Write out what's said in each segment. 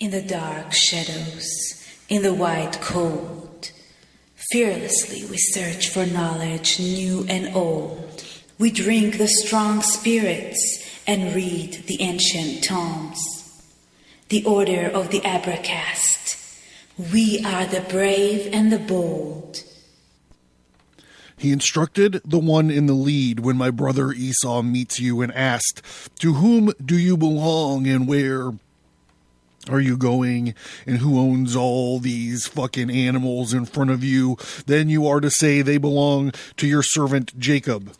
In the dark shadows, in the white cold, fearlessly we search for knowledge new and old. We drink the strong spirits and read the ancient tomes. The order of the Abracast. We are the brave and the bold. He instructed the one in the lead when my brother Esau meets you and asked, "To whom do you belong and where are you going, and who owns all these fucking animals in front of you?" Then you are to say they belong to your servant Jacob,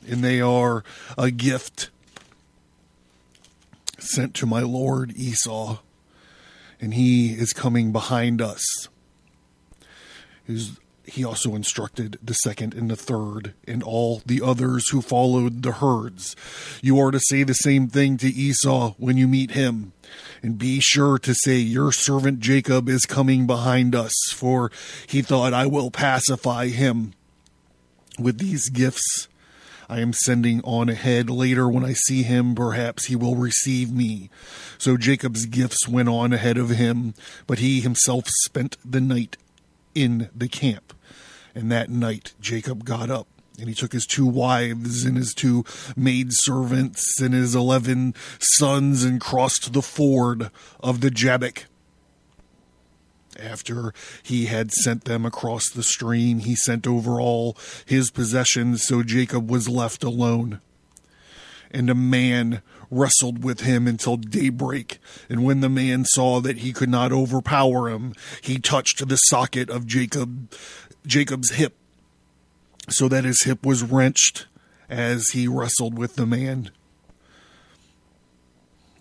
and they are a gift sent to my lord Esau, and he is coming behind us. He also instructed the second and the third and all the others who followed the herds. You are to say the same thing to Esau when you meet him. And be sure to say, your servant Jacob is coming behind us, for he thought I will pacify him with these gifts I am sending on ahead. Later when I see him, perhaps he will receive me. So Jacob's gifts went on ahead of him, but he himself spent the night in the camp. And that night Jacob got up, and he took his 2 wives and his 2 maidservants and his 11 sons and crossed the ford of the Jabbok. After he had sent them across the stream, he sent over all his possessions, so Jacob was left alone. And a man wrestled with him until daybreak. And when the man saw that he could not overpower him, he touched the socket of Jacob's hip, so that his hip was wrenched as he wrestled with the man.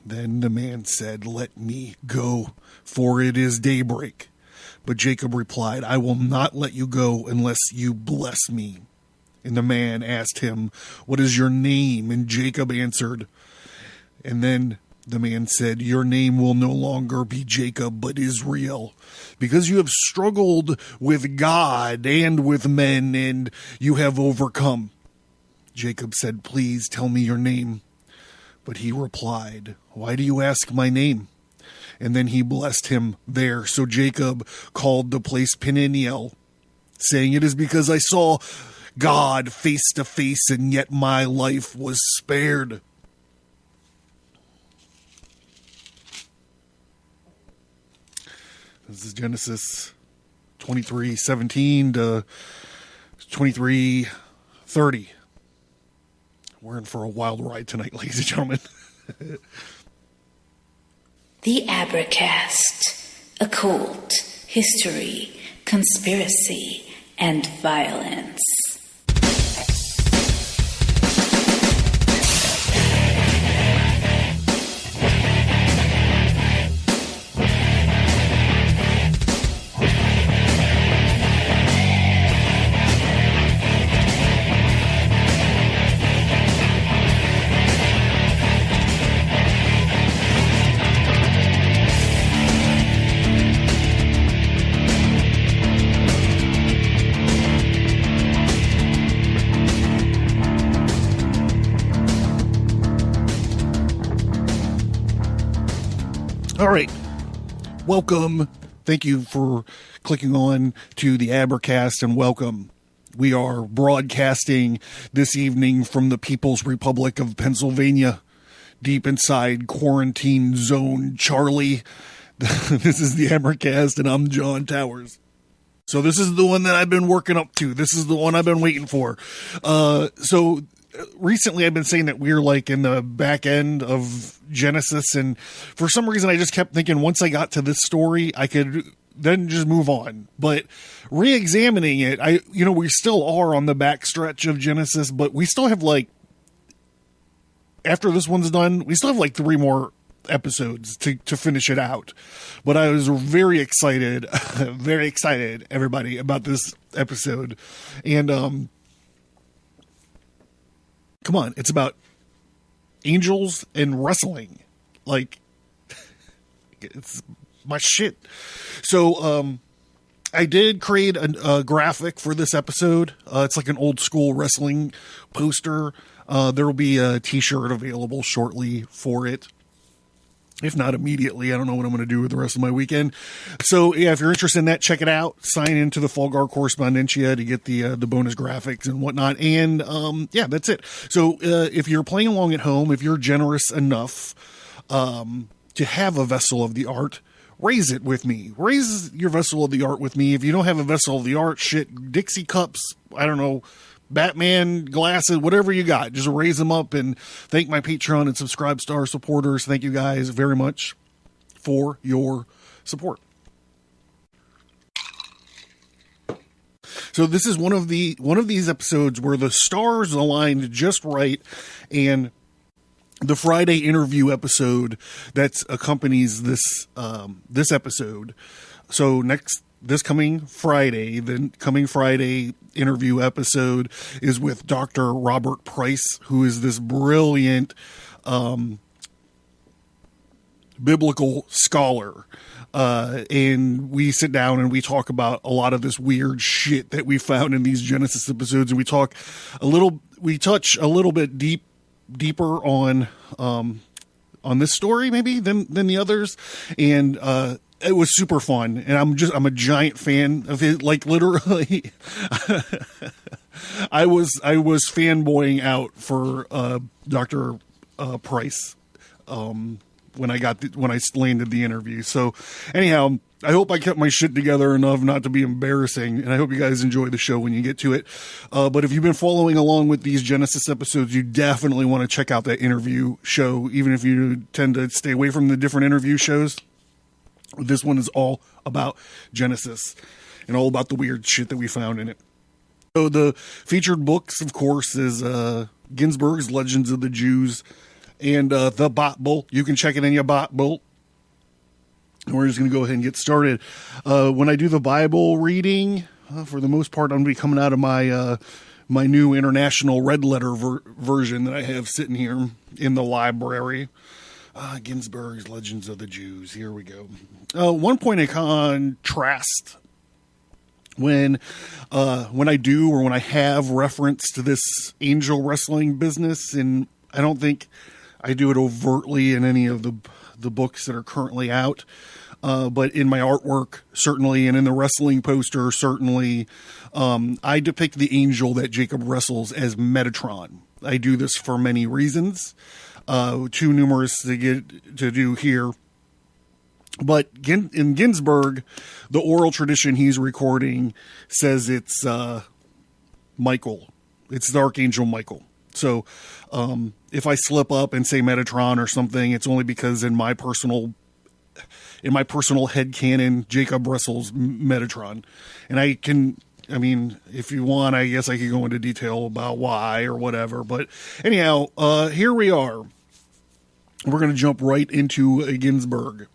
Then the man said, "Let me go, for it is daybreak." But Jacob replied, "I will not let you go unless you bless me." And the man asked him, "What is your name?" And Jacob answered. And then the man said, "Your name will no longer be Jacob, but Israel, because you have struggled with God and with men, and you have overcome." Jacob said, "Please tell me your name." But he replied, "Why do you ask my name?" And then he blessed him there. So Jacob called the place Peniel, saying, "It is because I saw God face to face, and yet my life was spared." This is Genesis 23:17 to 23:30. We're in for a wild ride tonight, ladies and gentlemen. The Abracast. Occult, history, conspiracy, and violence. All right. Welcome. Thank you for clicking on to the Abercast, and welcome. We are broadcasting this evening from the People's Republic of Pennsylvania, deep inside quarantine zone Charlie. This is the Abercast, and I'm John Towers. So this is the one that I've been working up to. This is the one I've been waiting for. So recently I've been saying that we're like in the back end of Genesis, and for some reason I just kept thinking once I got to this story I could then just move on. But re-examining it, we still are on the back stretch of Genesis, but we still have after this one's done, we still have 3 more episodes to finish it out. But I was very excited everybody, about this episode. And come on, it's about angels and wrestling. It's my shit. So, I did create a graphic for this episode. It's like an old school wrestling poster. There will be a t-shirt available shortly for it. If not immediately, I don't know what I'm going to do with the rest of my weekend. So yeah, if you're interested in that, check it out. Sign into the Fulgar Correspondentia to get the bonus graphics and whatnot. And yeah, that's it. So if you're playing along at home, if you're generous enough to have a vessel of the art, raise it with me. Raise your vessel of the art with me. If you don't have a vessel of the art, shit, Dixie cups, I don't know, Batman glasses, whatever you got, just raise them up. And thank my Patreon and Subscribe Star supporters. Thank you guys very much for your support. So this is one of these episodes where the stars aligned just right, and the Friday interview episode that accompanies this episode. So this coming Friday, the coming Friday interview episode is with Dr. Robert Price, who is this brilliant biblical scholar. And we sit down and we talk about a lot of this weird shit that we found in these Genesis episodes. And we touch a little bit deeper on this story maybe than the others. And, it was super fun, and I'm a giant fan of it. Like literally, I was fanboying out for Dr. Price when I landed the interview. So anyhow, I hope I kept my shit together enough not to be embarrassing, and I hope you guys enjoy the show when you get to it. But if you've been following along with these Genesis episodes, you definitely want to check out that interview show, even if you tend to stay away from the different interview shows. This one is all about Genesis and all about the weird shit that we found in it. So the featured books, of course, is Ginsberg's Legends of the Jews and the Bible. You can check it in your Bible. And we're just going to go ahead and get started. When I do the Bible reading, for the most part, I'm going to be coming out of my my new international red letter version that I have sitting here in the library. Ginsberg's Legends of the Jews. Here we go. One point of contrast when I do or when I have reference to this angel wrestling business, and I don't think I do it overtly in any of the books that are currently out, but in my artwork, certainly, and in the wrestling poster, certainly, I depict the angel that Jacob wrestles as Metatron. I do this for many reasons. Too numerous to get to do here. But in Ginsberg, the oral tradition he's recording says it's Michael. It's the Archangel Michael. So if I slip up and say Metatron or something, it's only because in my personal headcanon, Jacob wrestles Metatron. And if you want, I guess I could go into detail about why or whatever. But anyhow, here we are. We're going to jump right into Ginsberg.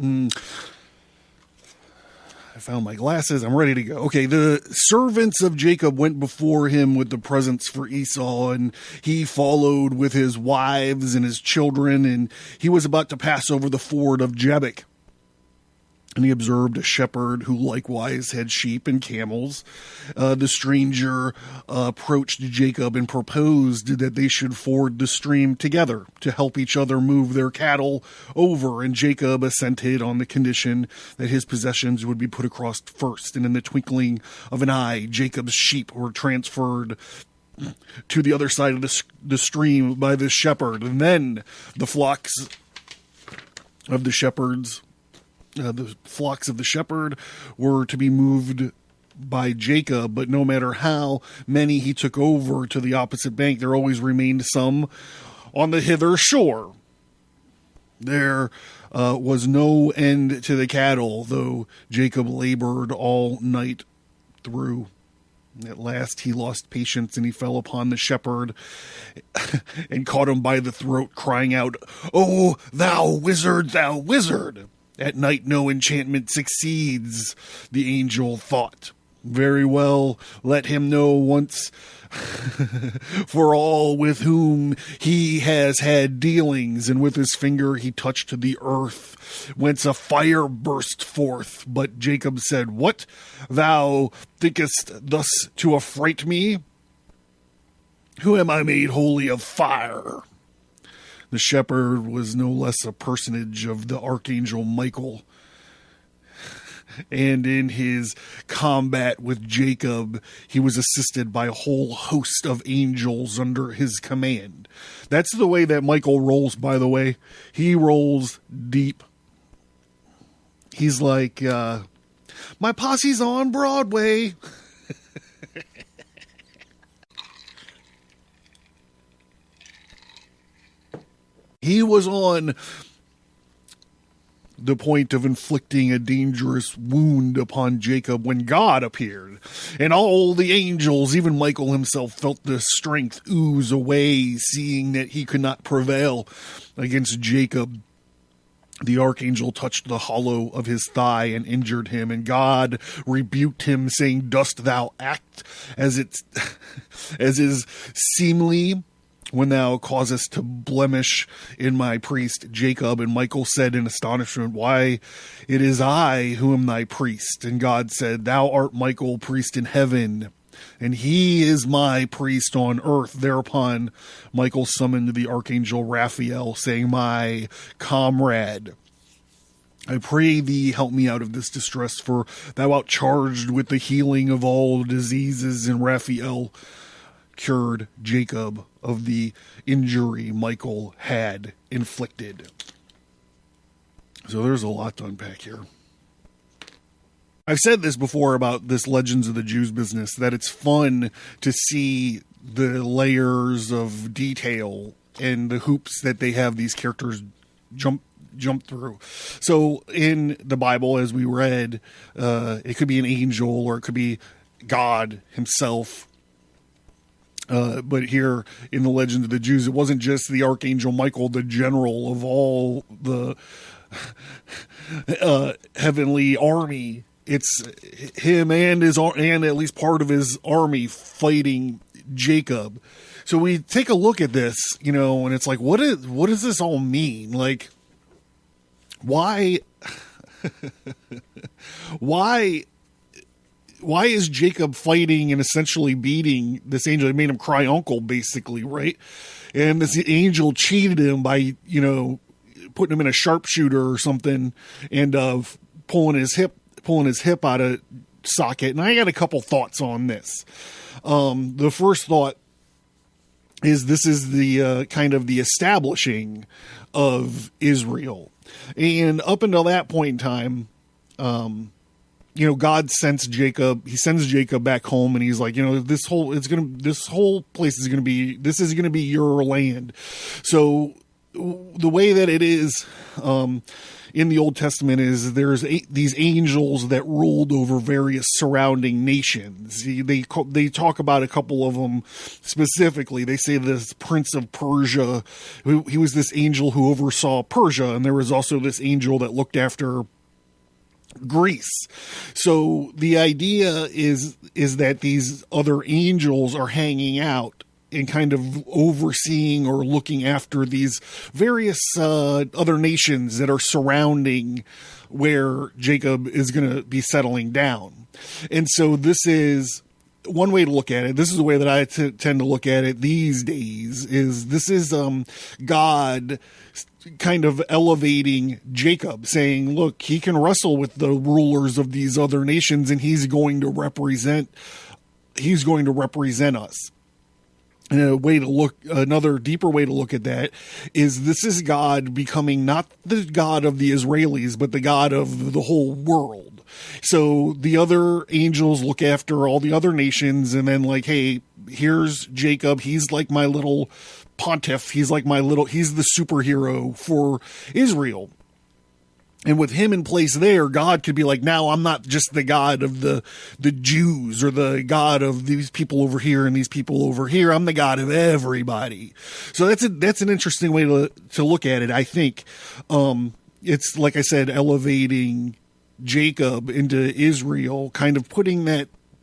I found my glasses. I'm ready to go. Okay, the servants of Jacob went before him with the presents for Esau, and he followed with his wives and his children, and he was about to pass over the ford of Jabbok. And he observed a shepherd who likewise had sheep and camels. The stranger approached Jacob and proposed that they should ford the stream together to help each other move their cattle over. And Jacob assented on the condition that his possessions would be put across first. And in the twinkling of an eye, Jacob's sheep were transferred to the other side of the stream by the shepherd. And then the flocks of the shepherds... the flocks of the shepherd were to be moved by Jacob, but no matter how many he took over to the opposite bank, there always remained some on the hither shore. There was no end to the cattle, though Jacob labored all night through. At last he lost patience, and he fell upon the shepherd and caught him by the throat, crying out, "Oh, thou wizard, thou wizard!" At night no enchantment succeeds, the angel thought. Very well, let him know once for all with whom he has had dealings. And with his finger he touched the earth, whence a fire burst forth. But Jacob said, "What? Thou thinkest thus to affright me? Who am I made wholly of fire?" The shepherd was no less a personage of the archangel Michael. And in his combat with Jacob, he was assisted by a whole host of angels under his command. That's the way that Michael rolls, by the way. He rolls deep. He's like, my posse's on Broadway. He was on the point of inflicting a dangerous wound upon Jacob when God appeared. And all the angels, even Michael himself, felt the strength ooze away, seeing that he could not prevail against Jacob. The archangel touched the hollow of his thigh and injured him, and God rebuked him, saying, "Dost thou act as is seemly when thou causest to blemish in my priest Jacob?" And Michael said in astonishment, "Why, it is I who am thy priest." And God said, "Thou art Michael, priest in heaven, and he is my priest on earth." Thereupon Michael summoned the archangel Raphael, saying, "My comrade, I pray thee, help me out of this distress, for thou art charged with the healing of all diseases." And Raphael cured Jacob of the injury Michael had inflicted. So there's a lot to unpack here. I've said this before about this Legends of the Jews business, that it's fun to see the layers of detail and the hoops that they have these characters jump through. So in the Bible, as we read, it could be an angel or it could be God himself. But here in the Legend of the Jews, it wasn't just the Archangel Michael, the general of all the heavenly army. It's him and at least part of his army fighting Jacob. So we take a look at this, and it's like, what does this all mean? Like, why is Jacob fighting and essentially beating this angel? It made him cry uncle, basically, right? And this angel cheated him by, putting him in a sharpshooter or something and pulling his hip out of socket. And I got a couple thoughts on this. The first thought is this is the kind of the establishing of Israel. And up until that point in time, God sends Jacob. He sends Jacob back home, and he's like, this whole place is going to be your land. So the way that it is in the Old Testament is there's these angels that ruled over various surrounding nations. They talk about a couple of them specifically. They say this Prince of Persia, he was this angel who oversaw Persia, and there was also this angel that looked after Greece. So the idea is that these other angels are hanging out and kind of overseeing or looking after these various other nations that are surrounding where Jacob is going to be settling down. And so this is one way to look at it. This is the way that I tend to look at it these days, is this is God kind of elevating Jacob, saying, look, he can wrestle with the rulers of these other nations, and he's going to represent us. And another deeper way to look at that is this is God becoming not the God of the Israelis, but the God of the whole world. So the other angels look after all the other nations, and then like, hey, here's Jacob. He's like my little pontiff. He's the superhero for Israel. And with him in place there, God could be like, now I'm not just the God of the Jews or the God of these people over here and these people over here. I'm the God of everybody. So that's an interesting way to look at it. I think, it's like I said, elevating Jacob into Israel, kind of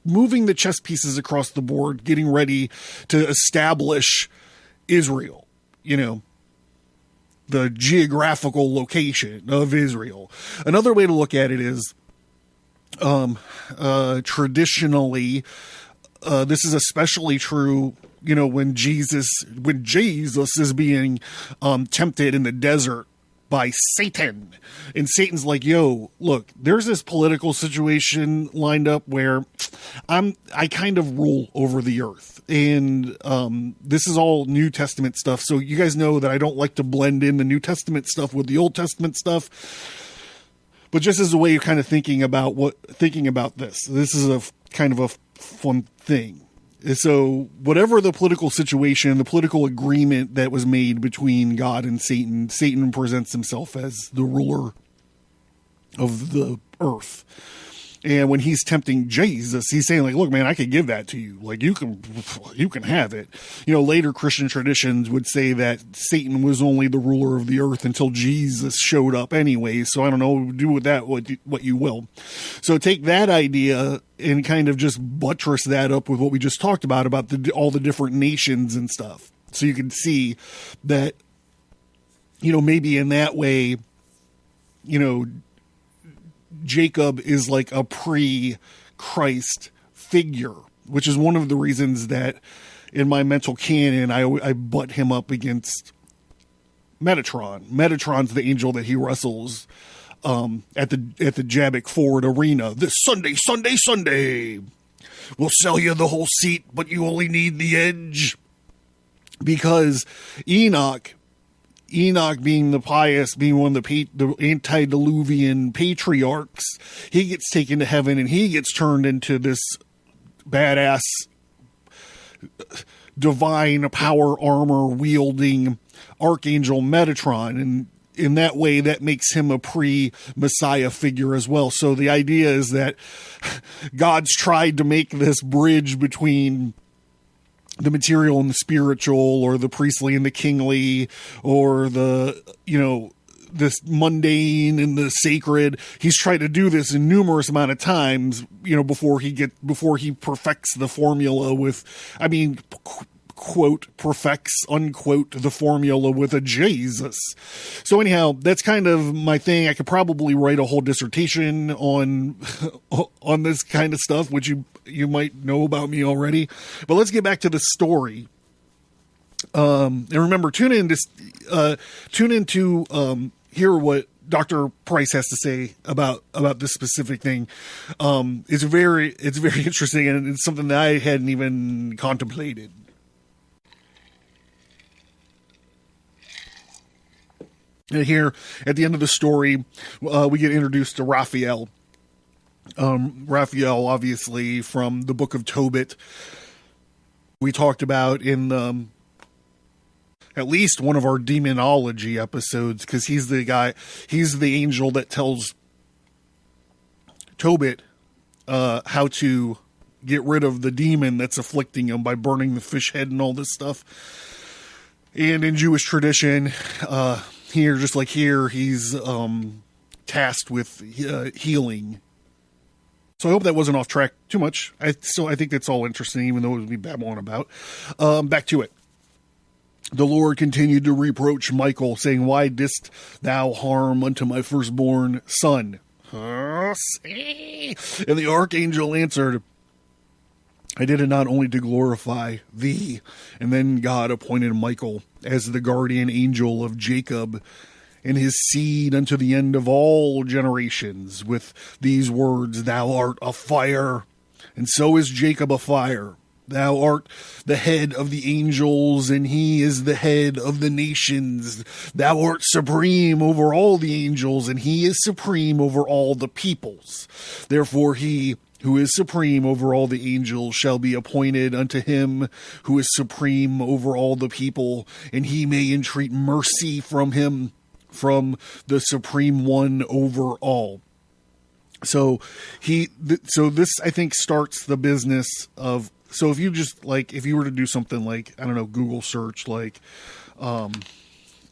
moving the chess pieces across the board, getting ready to establish Israel, the geographical location of Israel. Another way to look at it is, traditionally, this is especially true when Jesus is being tempted in the desert by Satan, and Satan's like, yo, look, there's this political situation lined up where I kind of rule over the earth, and this is all New Testament stuff, so you guys know that I don't like to blend in the New Testament stuff with the Old Testament stuff, but just as a way of kind of thinking about this is a kind of a fun thing. So whatever the political situation, the political agreement that was made between God and Satan, Satan presents himself as the ruler of the earth. And when he's tempting Jesus, he's saying, like, look, man, I could give that to you. Like, you can have it. Later Christian traditions would say that Satan was only the ruler of the earth until Jesus showed up anyway. So I don't know, do with that what you will. So take that idea and kind of just buttress that up with what we just talked about all the different nations and stuff. So you can see that, maybe in that way, Jacob is like a pre-Christ figure, which is one of the reasons that in my mental canon, I butt him up against Metatron. Metatron's the angel that he wrestles at the Jabbok Ford Arena this Sunday. We'll sell you the whole seat, but you only need the edge. Because Enoch being the pious, being one of the antediluvian patriarchs, he gets taken to heaven and he gets turned into this badass, divine power armor wielding archangel Metatron. And in that way, that makes him a pre-Messiah figure as well. So the idea is that God's tried to make this bridge between the material and the spiritual, or the priestly and the kingly, or the, this mundane and the sacred. He's tried to do this in numerous amount of times, before he perfects the formula with, quote, perfects, unquote, the formula with a Jesus. So anyhow, that's kind of my thing. I could probably write a whole dissertation on this kind of stuff, which you might know about me already. But let's get back to the story. And remember, tune in to hear what Dr. Price has to say about this specific thing. It's very interesting, and it's something that I hadn't even contemplated. And here, at the end of the story, we get introduced to Raphael. Raphael, obviously, from the book of Tobit. We talked about in at least one of our demonology episodes, because he's the angel that tells Tobit how to get rid of the demon that's afflicting him by burning the fish head and all this stuff. And in Jewish tradition, he's tasked with healing. So I hope that wasn't off track too much. I think that's all interesting, even though it would be babbling about. Back to it. The Lord continued to reproach Michael, saying, "Why didst thou harm unto my firstborn son?" And the archangel answered, "I did it not only to glorify thee." And then God appointed Michael as the guardian angel of Jacob and his seed unto the end of all generations, with these words, "Thou art a fire, and so is Jacob a fire. Thou art the head of the angels, and he is the head of the nations. Thou art supreme over all the angels, and he is supreme over all the peoples. Therefore he who is supreme over all the angels shall be appointed unto him who is supreme over all the people, and he may entreat mercy from him, from the supreme one over all." So this, I think, starts the business of, so if you just, like, if you were to do something like, I don't know, Google search, like,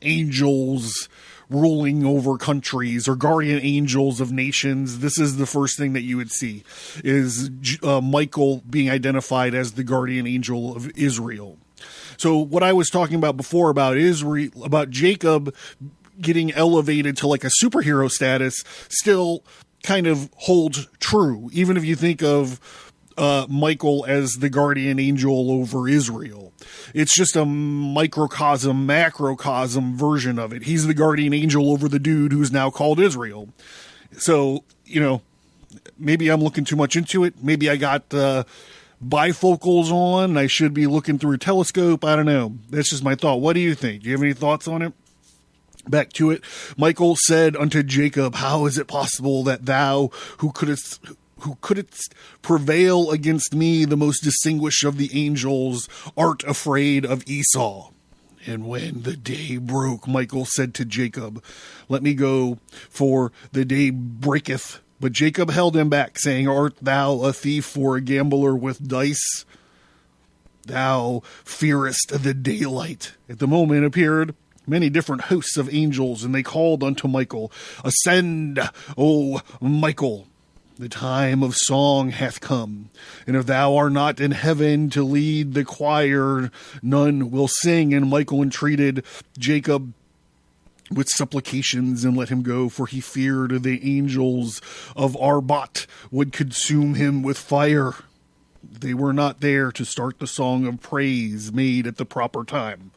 angels ruling over countries or guardian angels of nations, this is the first thing that you would see, is Michael being identified as the guardian angel of Israel. So what I was talking about before about Israel, about Jacob getting elevated to like a superhero status, still kind of holds true. Even if you think of Michael as the guardian angel over Israel. It's just a microcosm, macrocosm version of it. He's the guardian angel over the dude who's now called Israel. So, maybe I'm looking too much into it. Maybe I got bifocals on. I should be looking through a telescope. I don't know. That's just my thought. What do you think? Do you have any thoughts on it? Back to it. Michael said unto Jacob, how is it possible that thou, who couldst prevail against me, the most distinguished of the angels, art afraid of Esau? And when the day broke, Michael said to Jacob, let me go, for the day breaketh. But Jacob held him back, saying, art thou a thief or a gambler with dice? Thou fearest the daylight. At the moment appeared many different hosts of angels, and they called unto Michael, ascend, O Michael. The time of song hath come, and if thou art not in heaven to lead the choir, none will sing. And Michael entreated Jacob with supplications and let him go, for he feared the angels of Arbat would consume him with fire. They were not there to start the song of praise made at the proper time.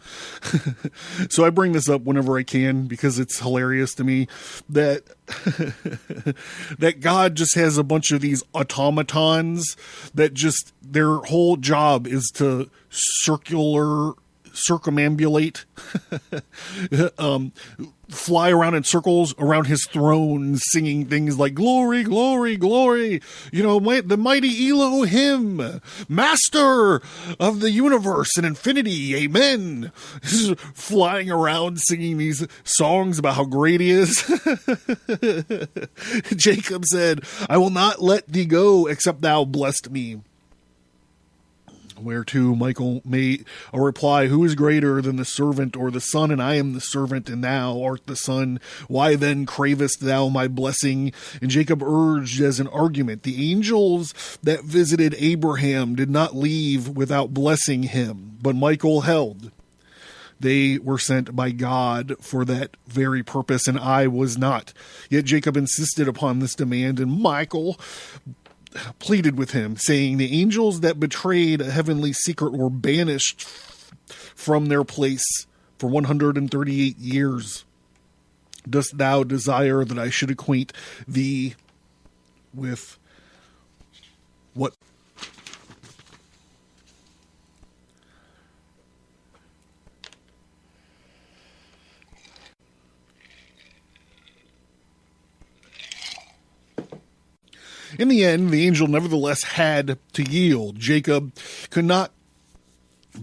So I bring this up whenever I can because it's hilarious to me that that God just has a bunch of these automatons that just their whole job is to circumambulate, fly around in circles around his throne, singing things like glory, glory, glory, the mighty Elohim, master of the universe and infinity, amen. Just flying around singing these songs about how great he is. Jacob said, I will not let thee go except thou blessed me. Whereto Michael made a reply, who is greater than the servant or the son? And I am the servant, and thou art the son. Why then cravest thou my blessing? And Jacob urged as an argument, the angels that visited Abraham did not leave without blessing him, but Michael held. They were sent by God for that very purpose, and I was not. Yet Jacob insisted upon this demand, and Michael pleaded with him, saying, the angels that betrayed a heavenly secret were banished from their place for 138 years. Dost thou desire that I should acquaint thee with what? In the end, the angel nevertheless had to yield. Jacob could not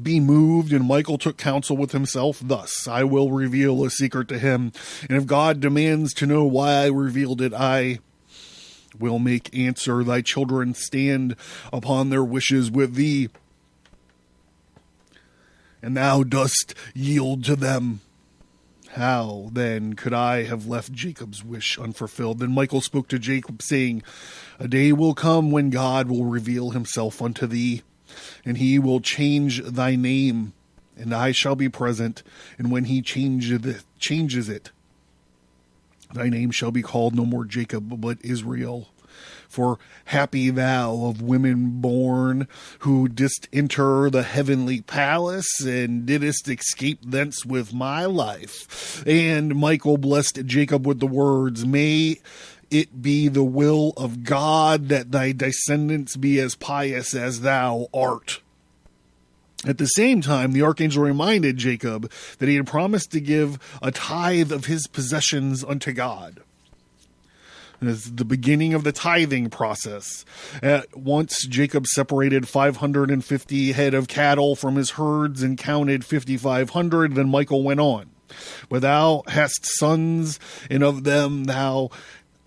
be moved, and Michael took counsel with himself thus, I will reveal a secret to him, and if God demands to know why I revealed it, I will make answer. Thy children stand upon their wishes with thee, and thou dost yield to them. How, then, could I have left Jacob's wish unfulfilled? Then Michael spoke to Jacob, saying, a day will come when God will reveal himself unto thee, and he will change thy name, and I shall be present. And when he changes it, thy name shall be called no more Jacob, but Israel. For happy thou of women born, who didst enter the heavenly palace, and didst escape thence with my life. And Michael blessed Jacob with the words, may it be the will of God that thy descendants be as pious as thou art. At the same time, the archangel reminded Jacob that he had promised to give a tithe of his possessions unto God. It's the beginning of the tithing process. At once, Jacob separated 550 head of cattle from his herds and counted 5,500. Then Michael went on. But thou hast sons, and of them thou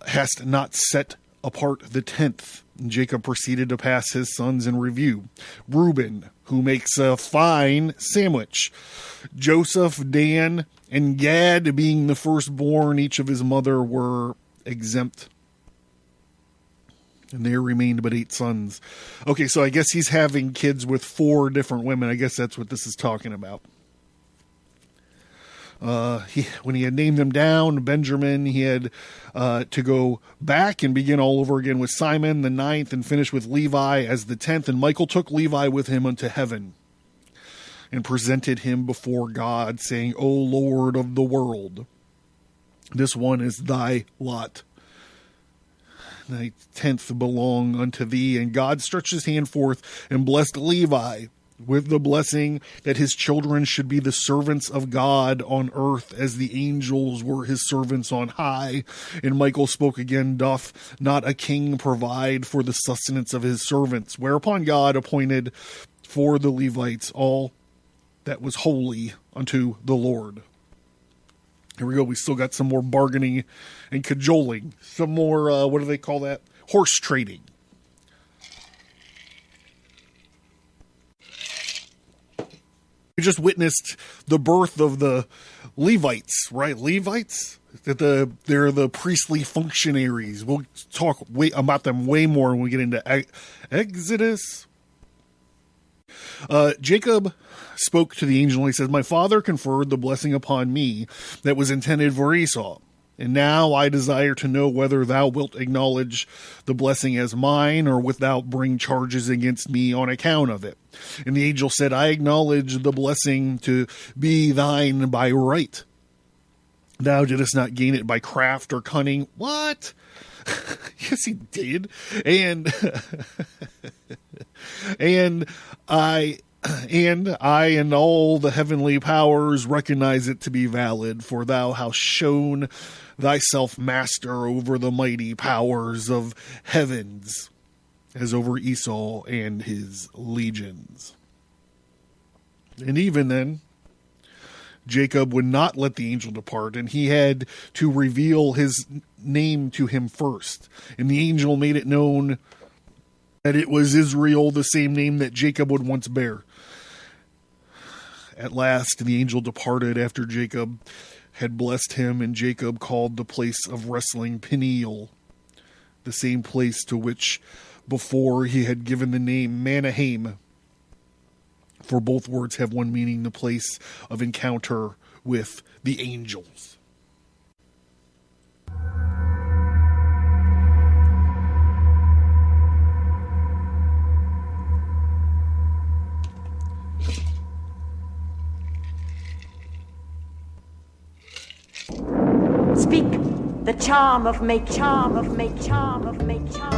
hast not set apart the 10th. And Jacob proceeded to pass his sons in review. Reuben, who makes a fine sandwich. Joseph, Dan, and Gad, being the firstborn, each of his mother, were exempt. And there remained but 8 sons. Okay, so I guess he's having kids with 4 different women. I guess that's what this is talking about. When he had named them down, Benjamin, he had to go back and begin all over again with Simon, the 9th, and finish with Levi as the 10th. And Michael took Levi with him unto heaven and presented him before God, saying, O Lord of the world, this one is thy lot. Thy 10th belong unto thee. And God stretched his hand forth and blessed Levi with the blessing that his children should be the servants of God on earth as the angels were his servants on high. And Michael spoke again, doth not a king provide for the sustenance of his servants? Whereupon God appointed for the Levites all that was holy unto the Lord. Here we go. We still got some more bargaining and cajoling. Some more, what do they call that? Horse trading. We just witnessed the birth of the Levites, right? Levites? They're the priestly functionaries. We'll talk about them way more when we get into Exodus. Jacob spoke to the angel and he says, My father conferred the blessing upon me that was intended for Esau. And now I desire to know whether thou wilt acknowledge the blessing as mine, or wilt thou bring charges against me on account of it? And the angel said, I acknowledge the blessing to be thine by right. Thou didst not gain it by craft or cunning. What? Yes, he did. And I and all the heavenly powers recognize it to be valid, for thou hast shown thyself master over the mighty powers of heavens, as over Esau and his legions. And even then, Jacob would not let the angel depart, and he had to reveal his name to him first. And the angel made it known that it was Israel, the same name that Jacob would once bear. At last, the angel departed after Jacob had blessed him, and Jacob called the place of wrestling Peniel, the same place to which before he had given the name Mahanaim. For both words have one meaning, the place of encounter with the angels. Speak the charm of make.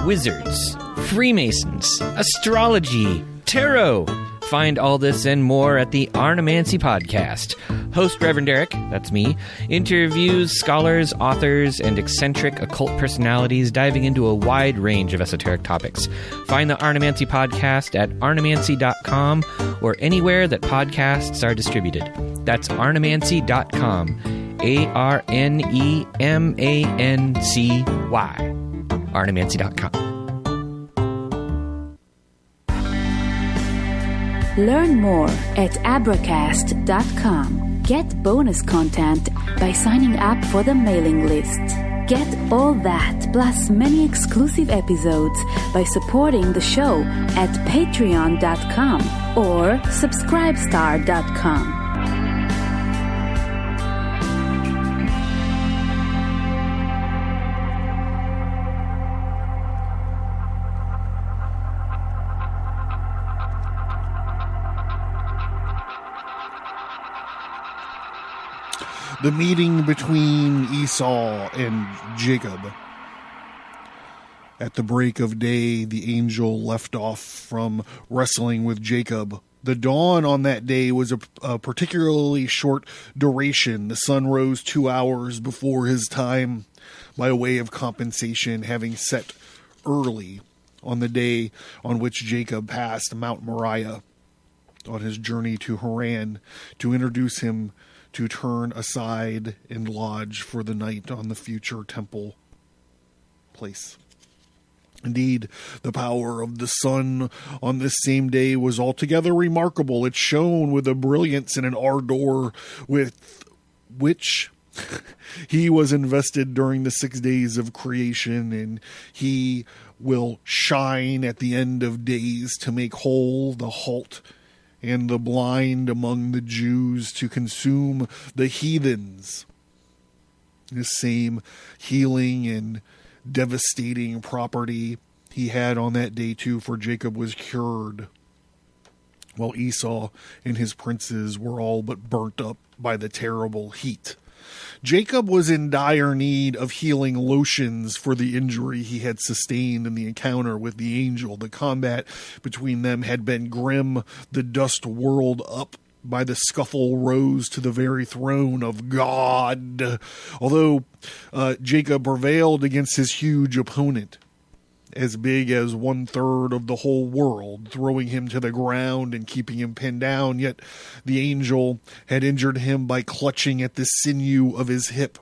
Wizards, Freemasons, astrology, tarot. Find all this and more at the Arnemancy Podcast. Host Reverend Eric, that's me, interviews scholars, authors, and eccentric occult personalities diving into a wide range of esoteric topics. Find the Arnemancy Podcast at arnemancy.com or anywhere that podcasts are distributed. That's arnemancy.com. ARNEMANCY. Arnemancy.com. Learn more at abracast.com. Get bonus content by signing up for the mailing list. Get all that plus many exclusive episodes by supporting the show at patreon.com or subscribestar.com. The meeting between Esau and Jacob. At the break of day, the angel left off from wrestling with Jacob. The dawn on that day was a particularly short duration. The sun rose 2 hours before his time by way of compensation, having set early on the day on which Jacob passed Mount Moriah on his journey to Haran to introduce him to turn aside and lodge for the night on the future temple place. Indeed, the power of the sun on this same day was altogether remarkable. It shone with a brilliance and an ardor with which he was invested during the 6 days of creation, and he will shine at the end of days to make whole the halt and the blind among the Jews to consume the heathens. This same healing and devastating property he had on that day too for Jacob was cured, while Esau and his princes were all but burnt up by the terrible heat. Jacob was in dire need of healing lotions for the injury he had sustained in the encounter with the angel. The combat between them had been grim. The dust whirled up by the scuffle rose to the very throne of God. Although Jacob prevailed against his huge opponent, as big as 1/3 of the whole world, throwing him to the ground and keeping him pinned down, yet the angel had injured him by clutching at the sinew of his hip,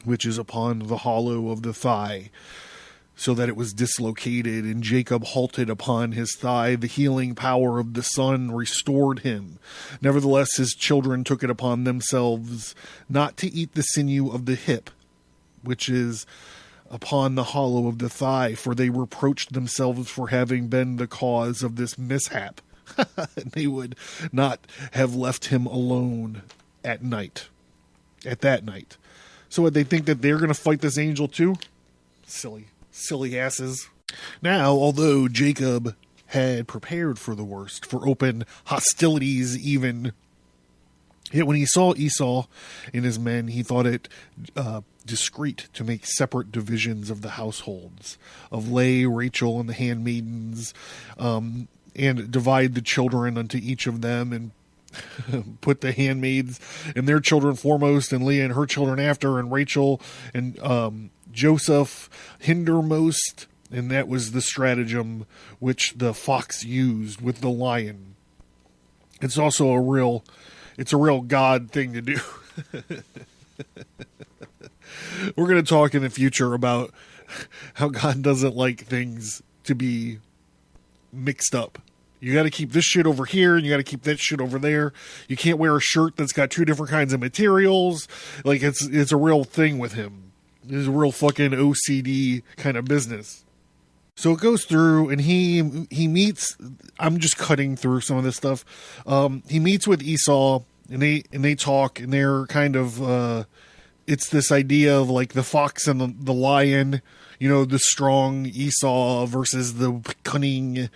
which is upon the hollow of the thigh, so that it was dislocated, and Jacob halted upon his thigh. The healing power of the sun restored him. Nevertheless, his children took it upon themselves not to eat the sinew of the hip, which is upon the hollow of the thigh, for they reproached themselves for having been the cause of this mishap. They would not have left him alone at that night. So would they think that they're going to fight this angel too? Silly asses. Now, although Jacob had prepared for the worst, for open hostilities even, yet when he saw Esau and his men, he thought it discreet to make separate divisions of the households of Leah, Rachel, and the handmaidens, and divide the children unto each of them, and put the handmaids and their children foremost, and Leah and her children after, and Rachel and Joseph hindermost. And that was the stratagem which the fox used with the lion. It's also a real God thing to do. We're going to talk in the future about how God doesn't like things to be mixed up. You got to keep this shit over here, and you got to keep that shit over there. You can't wear a shirt that's got two different kinds of materials. Like, it's a real thing with him. It's a real fucking OCD kind of business. So it goes through, and he meets. I'm just cutting through some of this stuff. He meets with Esau, and they talk, and they're kind of. It's this idea of like the fox and the lion, the strong Esau versus the cunning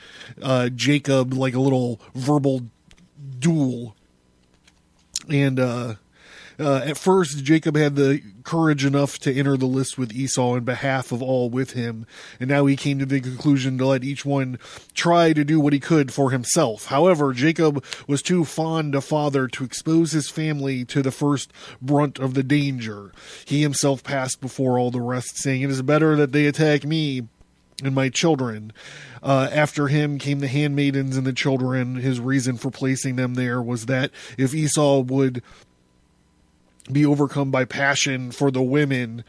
Jacob, like a little verbal duel. And at first, Jacob had the courage enough to enter the list with Esau in behalf of all with him, and now he came to the conclusion to let each one try to do what he could for himself. However, Jacob was too fond a father to expose his family to the first brunt of the danger. He himself passed before all the rest, saying, "It is better that they attack me and my children." After him came the handmaidens and the children. His reason for placing them there was that if Esau would be overcome by passion for the women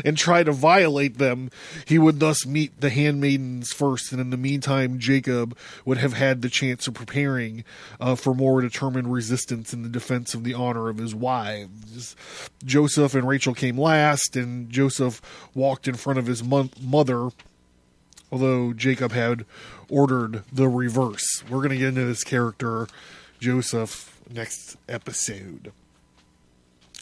and try to violate them, he would thus meet the handmaidens first, and in the meantime Jacob would have had the chance of preparing for more determined resistance in the defense of the honor of his wives. Joseph and Rachel came last, and Joseph walked in front of his mother, although Jacob had ordered the reverse. We're going to get into this character, Joseph, next episode.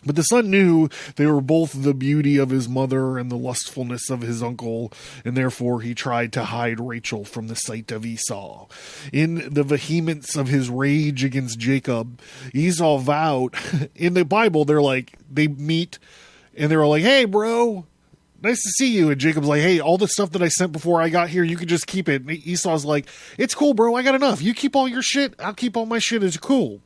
But the son knew they were both the beauty of his mother and the lustfulness of his uncle, and therefore he tried to hide Rachel from the sight of Esau. In the vehemence of his rage against Jacob, Esau vowed, in the Bible, they meet, and they're like, "Hey, bro, nice to see you." And Jacob's like, "Hey, all the stuff that I sent before I got here, you can just keep it." And Esau's like, "It's cool, bro, I got enough. You keep all your shit, I'll keep all my shit, it's cool."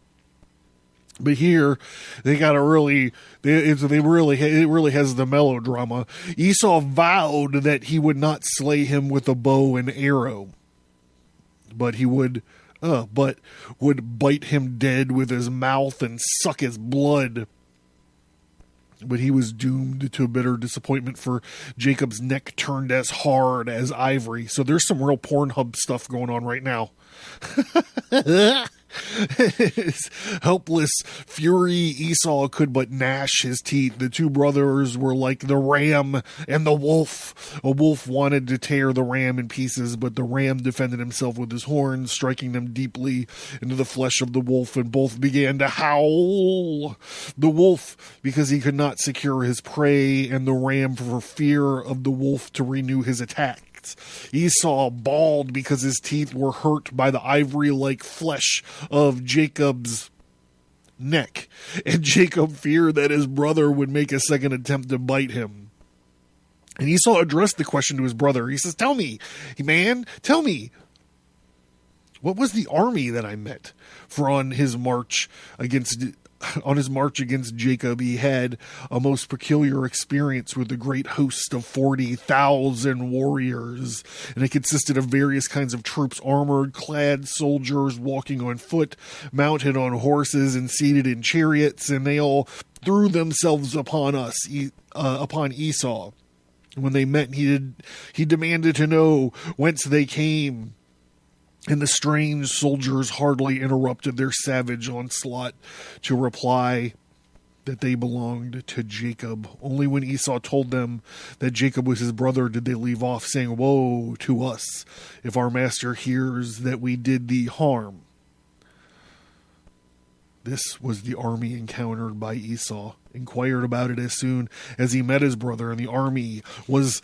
But here, they got it really has the melodrama. Esau vowed that he would not slay him with a bow and arrow, but would bite him dead with his mouth and suck his blood. But he was doomed to a bitter disappointment, for Jacob's neck turned as hard as ivory. So there's some real Pornhub stuff going on right now. His helpless fury, Esau could but gnash his teeth. The two brothers were like the ram and the wolf. A wolf wanted to tear the ram in pieces, but the ram defended himself with his horns, striking them deeply into the flesh of the wolf, and both began to howl. The wolf, because he could not secure his prey, and the ram for fear of the wolf to renew his attack. Esau bawled because his teeth were hurt by the ivory-like flesh of Jacob's neck, and Jacob feared that his brother would make a second attempt to bite him. And Esau addressed the question to his brother. He says, tell me, what was the army that I met? For on his march against Jacob, he had a most peculiar experience with a great host of 40,000 warriors, and it consisted of various kinds of troops, armored, clad soldiers, walking on foot, mounted on horses, and seated in chariots, and they all threw themselves upon Esau. When they met, he demanded to know whence they came. And the strange soldiers hardly interrupted their savage onslaught to reply that they belonged to Jacob. Only when Esau told them that Jacob was his brother did they leave off, saying, woe to us if our master hears that we did thee harm. This was the army encountered by Esau. Inquired about it as soon as he met his brother, and the army was,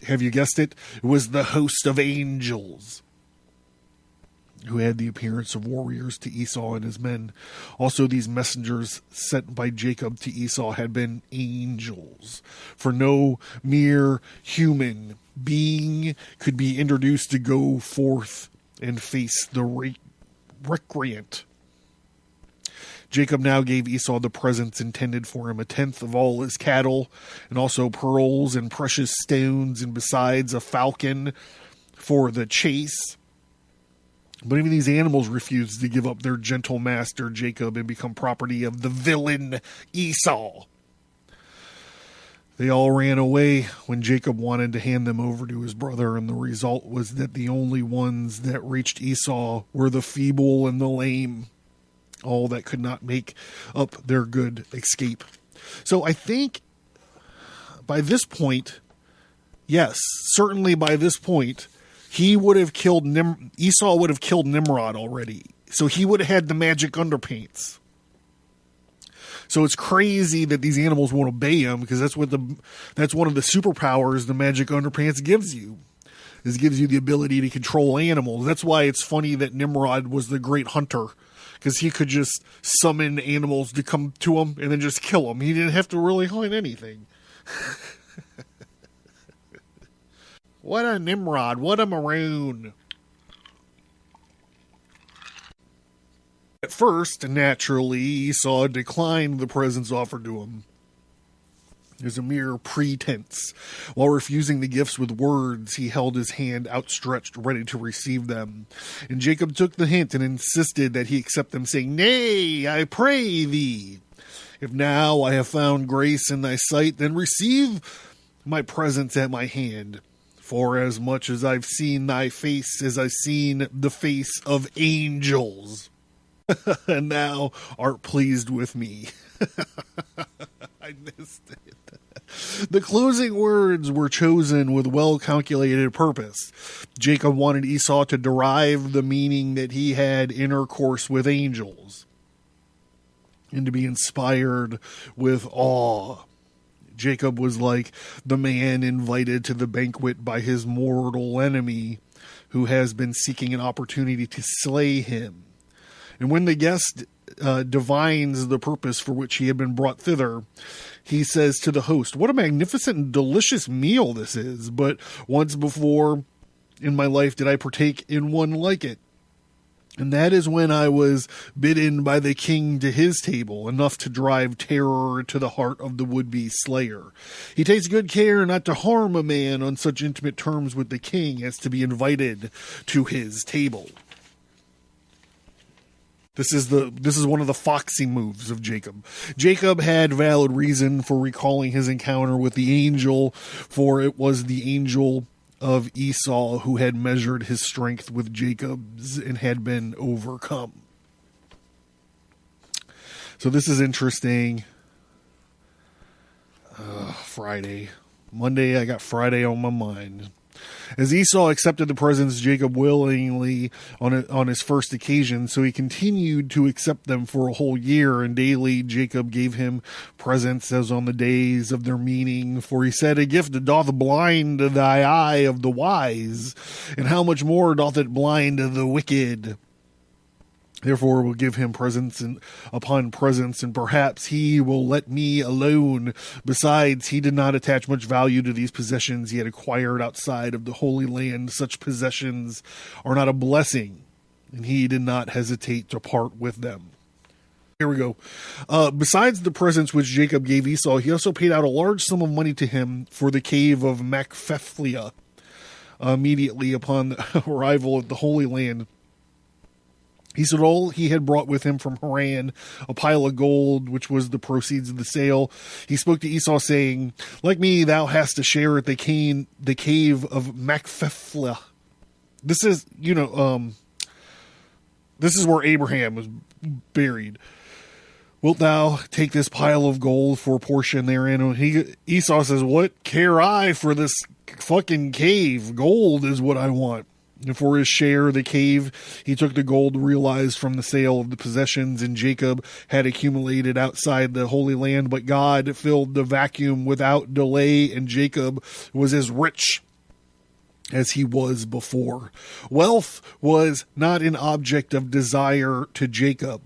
have you guessed it? It was the host of angels, who had the appearance of warriors to Esau and his men. Also, these messengers sent by Jacob to Esau had been angels, for no mere human being could be introduced to go forth and face the recreant. Jacob now gave Esau the presents intended for him, 1/10 of all his cattle, and also pearls and precious stones, and besides a falcon for the chase. But even these animals refused to give up their gentle master Jacob and become property of the villain Esau. They all ran away when Jacob wanted to hand them over to his brother, and the result was that the only ones that reached Esau were the feeble and the lame, all that could not make up their good escape. So I think by this point, yes, certainly by this point, he would have killed Esau would have killed Nimrod already. So he would have had the magic underpaints. So it's crazy that these animals won't obey him, because that's one of the superpowers the magic underpants gives you. It gives you the ability to control animals. That's why it's funny that Nimrod was the great hunter, because he could just summon animals to come to him and then just kill them. He didn't have to really hunt anything. What a Nimrod. What a maroon. At first, naturally, Esau declined the presents offered to him. It was a mere pretense. While refusing the gifts with words, he held his hand outstretched, ready to receive them. And Jacob took the hint and insisted that he accept them, saying, Nay, I pray thee, if now I have found grace in thy sight, then receive my presents at my hand. For as much as I've seen thy face as I've seen the face of angels, and thou art pleased with me. I missed it. The closing words were chosen with well-calculated purpose. Jacob wanted Esau to derive the meaning that he had intercourse with angels, and to be inspired with awe. Jacob was like the man invited to the banquet by his mortal enemy, who has been seeking an opportunity to slay him. And when the guest divines the purpose for which he had been brought thither, he says to the host, what a magnificent and delicious meal this is, but once before in my life did I partake in one like it. And that is when I was bidden by the king to his table, enough to drive terror to the heart of the would-be slayer. He takes good care not to harm a man on such intimate terms with the king as to be invited to his table. This is one of the foxy moves of Jacob. Jacob had valid reason for recalling his encounter with the angel, for it was the angel of Esau who had measured his strength with Jacob's and had been overcome. So this is interesting. Friday. Monday, I got Friday on my mind. As Esau accepted the presents Jacob willingly on his first occasion, so he continued to accept them for a whole year, and daily Jacob gave him presents as on the days of their meeting. For he said, a gift doth blind thy eye of the wise, and how much more doth it blind the wicked? Therefore will give him presents upon presents, and perhaps he will let me alone. Besides, he did not attach much value to these possessions he had acquired outside of the Holy Land. Such possessions are not a blessing, and he did not hesitate to part with them. Here we go. Besides the presents which Jacob gave Esau, he also paid out a large sum of money to him for the cave of Machpelah. Immediately upon the arrival of the Holy Land, he sold all he had brought with him from Haran, a pile of gold, which was the proceeds of the sale. He spoke to Esau, saying, like me, thou hast a share at the cave of Machpelah. This is, this is where Abraham was buried. Wilt thou take this pile of gold for a portion therein? And Esau says, what care I for this fucking cave? Gold is what I want. And for his share, the cave, he took the gold realized from the sale of the possessions, and Jacob had accumulated outside the Holy Land. But God filled the vacuum without delay, and Jacob was as rich as he was before. Wealth was not an object of desire to Jacob.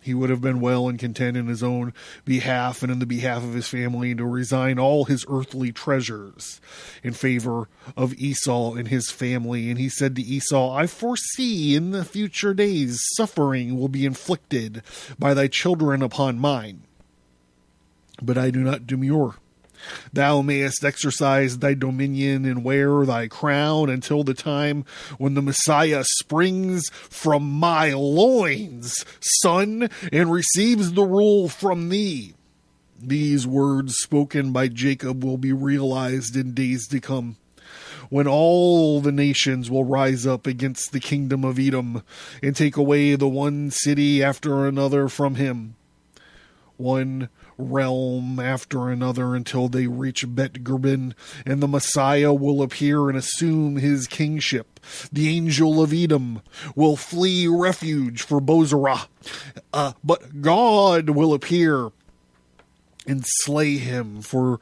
He would have been well and content in his own behalf and in the behalf of his family to resign all his earthly treasures in favor of Esau and his family. And he said to Esau, I foresee in the future days suffering will be inflicted by thy children upon mine, but I do not demur. Thou mayest exercise thy dominion and wear thy crown until the time when the Messiah springs from my loins, son, and receives the rule from thee. These words spoken by Jacob will be realized in days to come, when all the nations will rise up against the kingdom of Edom and take away the one city after another from him, one realm after another, until they reach Bet Gerbin, and the Messiah will appear and assume his kingship. The angel of Edom will flee refuge for Bozrah, but God will appear and slay him. For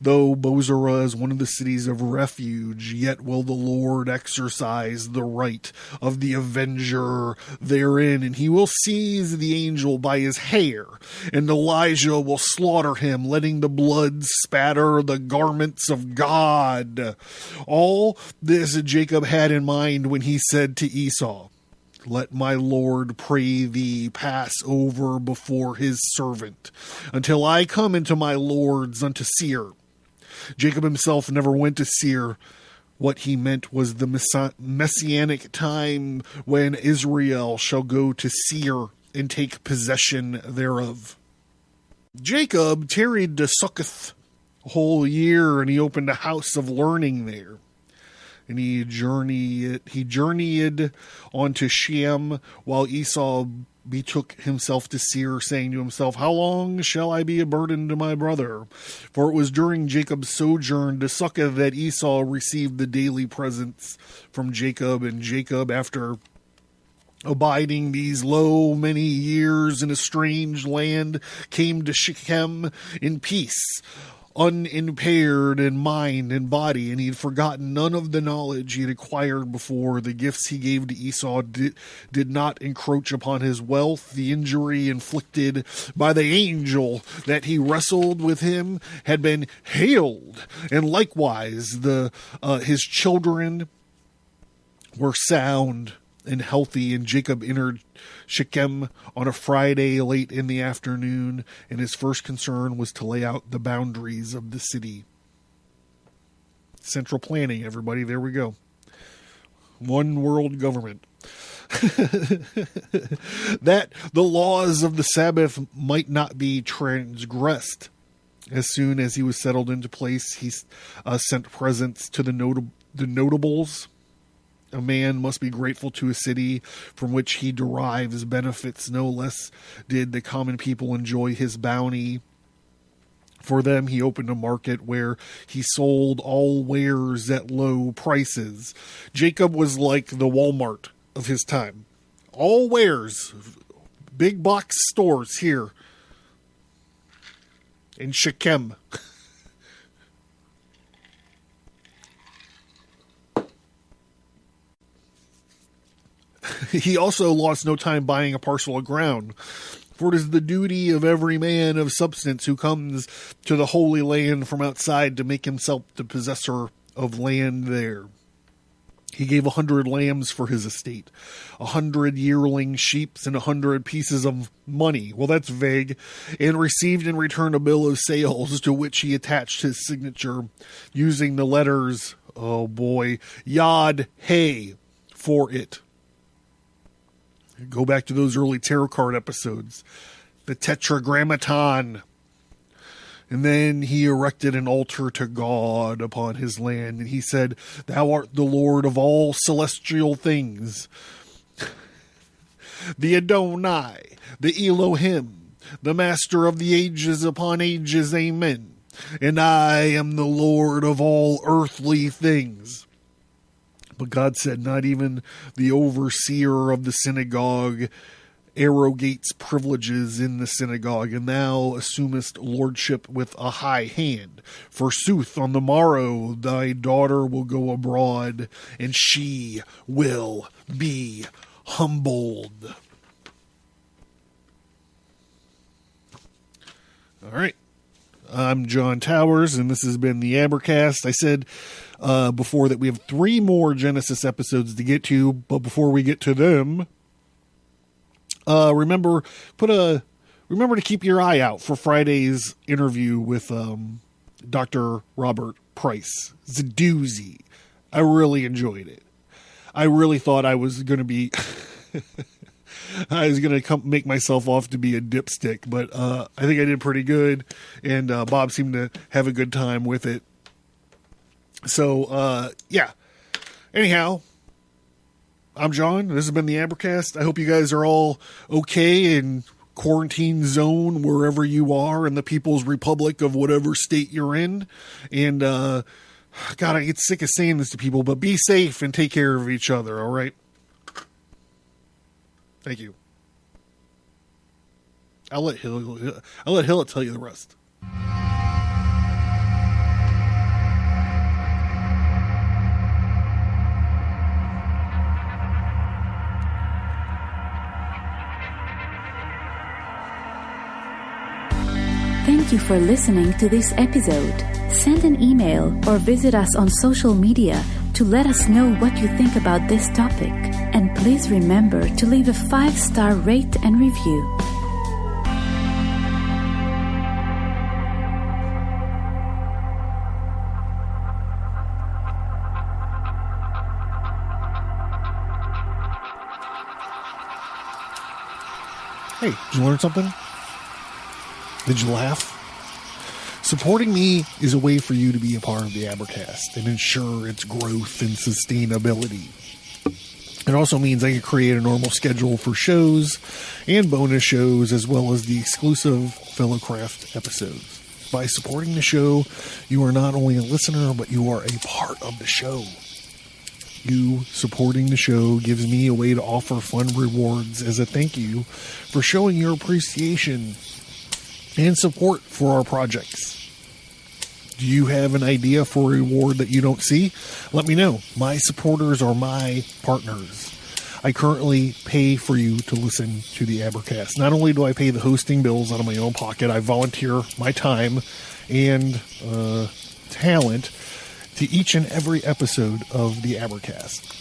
though Bozrah is one of the cities of refuge, yet will the Lord exercise the right of the avenger therein, and he will seize the angel by his hair, and Elijah will slaughter him, letting the blood spatter the garments of God. All this Jacob had in mind when he said to Esau, let my Lord, pray thee, pass over before his servant, until I come into my Lord's unto Seir. Jacob himself never went to Seir. What he meant was the messianic time when Israel shall go to Seir and take possession thereof. Jacob tarried to Succoth a whole year, and he opened a house of learning there. And he journeyed on to Shem, while Esau betook himself to Seir, saying to himself, how long shall I be a burden to my brother? For it was during Jacob's sojourn to Succoth that Esau received the daily presents from Jacob. And Jacob, after abiding these many years in a strange land, came to Shechem in peace, unimpaired in mind and body, and he had forgotten none of the knowledge he had acquired before. The gifts he gave to Esau did not encroach upon his wealth. The injury inflicted by the angel that he wrestled with him had been healed, and likewise his children were sound and healthy. And Jacob entered Shechem on a Friday late in the afternoon, and his first concern was to lay out the boundaries of the city. Central planning, everybody. There we go. One world government. That the laws of the Sabbath might not be transgressed. As soon as he was settled into place, he sent presents to the notables A man must be grateful to a city from which he derives benefits. No less did the common people enjoy his bounty. For them, he opened a market where he sold all wares at low prices. Jacob was like the Walmart of his time. All wares, big box stores here in Shechem. He also lost no time buying a parcel of ground. For it is the duty of every man of substance who comes to the Holy Land from outside to make himself the possessor of land there. He gave 100 lambs for his estate, 100 yearling sheep, and 100 pieces of money. Well, that's vague. And received in return a bill of sales to which he attached his signature using the letters, oh boy, Yod Hey for it. Go back to those early tarot card episodes. The Tetragrammaton. And then he erected an altar to God upon his land. And he said, Thou art the Lord of all celestial things. The Adonai, the Elohim, the Master of the ages upon ages. Amen. And I am the Lord of all earthly things. But God said, not even the overseer of the synagogue arrogates privileges in the synagogue, and thou assumest lordship with a high hand. Forsooth, on the morrow thy daughter will go abroad, and she will be humbled. All right. I'm John Towers, and this has been the Abercast. I said before that we have 3 more Genesis episodes to get to, but before we get to them, remember to keep your eye out for Friday's interview with Dr. Robert Price. It's a doozy. I really enjoyed it. I really thought I was going to be... I was going to make myself off to be a dipstick, but I think I did pretty good, and Bob seemed to have a good time with it. So, yeah. Anyhow, I'm John. This has been the Abercast. I hope you guys are all okay in quarantine zone wherever you are in the People's Republic of whatever state you're in. And, God, I get sick of saying this to people, but be safe and take care of each other, all right? Thank you. I'll let Hillett tell you the rest. Thank you for listening to this episode. Send an email or visit us on social media to let us know what you think about this topic. And please remember to leave a 5-star rate and review. Hey, did you learn something? Did you laugh? Supporting me is a way for you to be a part of the Abercast and ensure its growth and sustainability. It also means I can create a normal schedule for shows and bonus shows, as well as the exclusive Fellowcraft episodes. By supporting the show, you are not only a listener, but you are a part of the show. You supporting the show gives me a way to offer fun rewards as a thank you for showing your appreciation and support for our projects. Do you have an idea for a reward that you don't see? Let me know. My supporters are my partners. I currently pay for you to listen to the Abercast. Not only do I pay the hosting bills out of my own pocket, I volunteer my time and talent to each and every episode of the Abercast.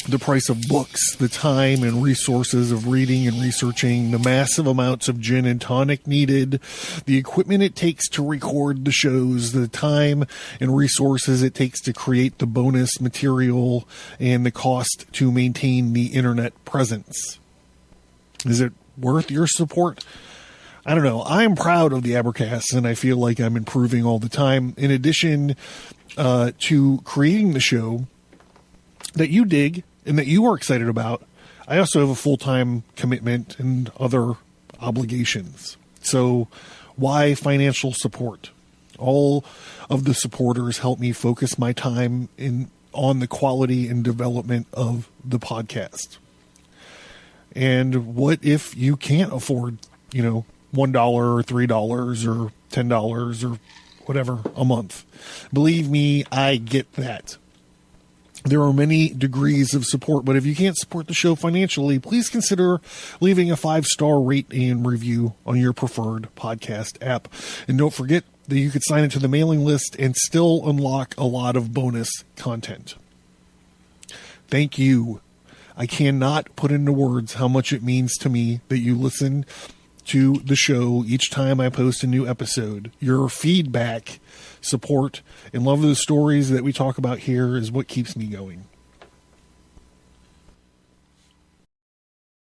The price of books, the time and resources of reading and researching, the massive amounts of gin and tonic needed, the equipment it takes to record the shows, the time and resources it takes to create the bonus material, and the cost to maintain the internet presence. Is it worth your support? I don't know. I am proud of the Abercast, and I feel like I'm improving all the time. In addition to creating the show, that you dig and that you are excited about, I also have a full-time commitment and other obligations. So why financial support? All of the supporters help me focus my time on the quality and development of the podcast. And what if you can't afford, $1 or $3 or $10 or whatever a month? Believe me, I get that. There are many degrees of support, but if you can't support the show financially, please consider leaving a 5-star rate and review on your preferred podcast app. And don't forget that you could sign into the mailing list and still unlock a lot of bonus content. Thank you. I cannot put into words how much it means to me that you listen to the show each time I post a new episode. Your feedback, support, and love of the stories that we talk about here is what keeps me going.